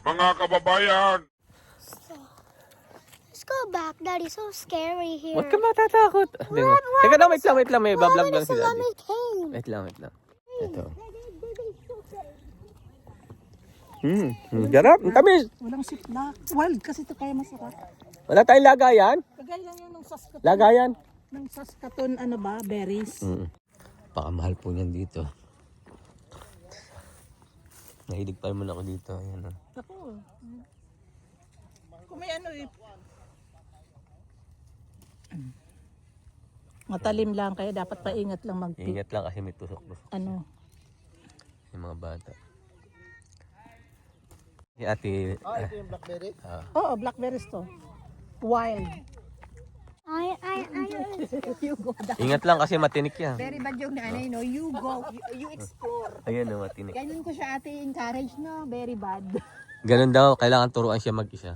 Mga kababayan! Let's go back. Daddy, so scary here. Huwag ka matatakot. Teka lang, wait lang. May bablog lang si Daddy. Salami came. Wait lang. Ito. Garap. Ang tamis. Walang siplak. Wild kasi ito kaya masarap. Wala tayong lagayan. Kagaya yan ng Saskatoon. Lagayan. Ng Saskatoon, ano ba, berries. Pakamahal po niyan dito. Nahilig pa naman ako dito. Ayan, oh. Ako. Kung may ano eh. Matalim lang kaya dapat paingat lang Ingat lang kasi may tusok-tusok. ano. Yung mga bata. Si ate. Ito yung blackberry? Oo, blackberries to. Wild. You go down. Ingat lang kasi matinik yan. Very bad yung nanay, no? You go, you explore. Ayan, oh, matinik. Ganun ko siya ate encourage, no? Very bad. Ganun daw, kailangan turuan siya mag-isa.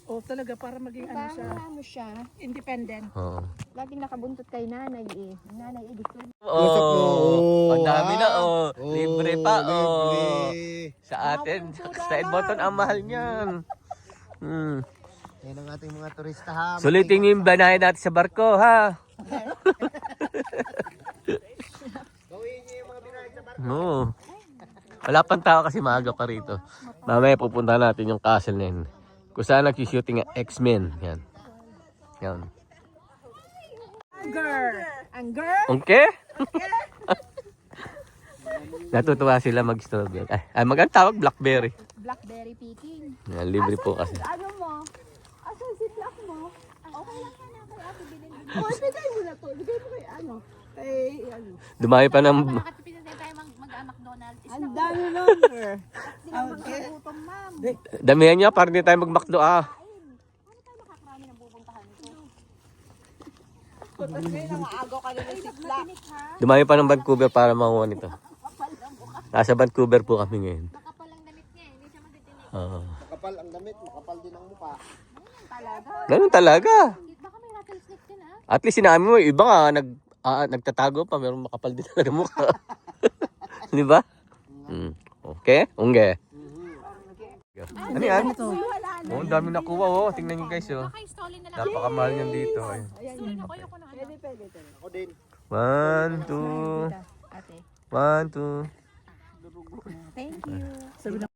Oo, talaga para maging ano siya. Parang mo siya. Independent. Oo. Laging nakabuntot kay nanay eh. Nanay eh gusto. Oh, ang dami na, oh. Oh, Libre pa, oh. libre. Sa atin, sa Edmonton, ang mahal niyan. Yan ang ating mga turista ha. Sulitin niyo yung banahe natin sa barko, ha? Gawin niyo yung mga binahe sa barko. Oo. Wala pang tao kasi maaga pa rito. Mamaya pupunta natin yung castle na yun. Kung saan nag-shooting ang X-Men. Yan. Yan. Ang girl. Okay? Natutuwa sila mag-strawberry. Ay, magandang tawag, blackberry. Blackberry picking. Yan, libre po kasi. Ano mo? Asan si black mo? Okay lang ka na kay ate bilhin. Oh, bigay mo na to. Bigay mo kay ano. Kay ano. Dumami pa ng... Nakatipid na tayo mag-McDonald's. Ang Dami number. Sila magkagutom, ma'am. Damihan niya para hindi tayo mag-McDo, ah. Ano tayo makakarami ng pupuntahan ito? Dumami pa ng Vancouver para makuha nito. Nasa Vancouver po kami ngayon. Makapal ang damit niya eh. Hindi siya matitinig. Oo. Makapal ang damit, makapal din ang mukha. Talaga. Ganun talaga. Baka may rattlesnake din ah. At least sinabi mo, iba nga, nagtatago pa, meron makapal din talaga mukha. Di ba? Okay? Ungge. Ano yan? Oh, ang dami nakuha, oh. Tingnan nyo guys, oh. Baka stolen na lang. Napakamahal yan dito. Ayun. Stolen ako. Ayoko na ano. Ako din. 1, 2. Ate. 1, 2. Thank you. Sabi na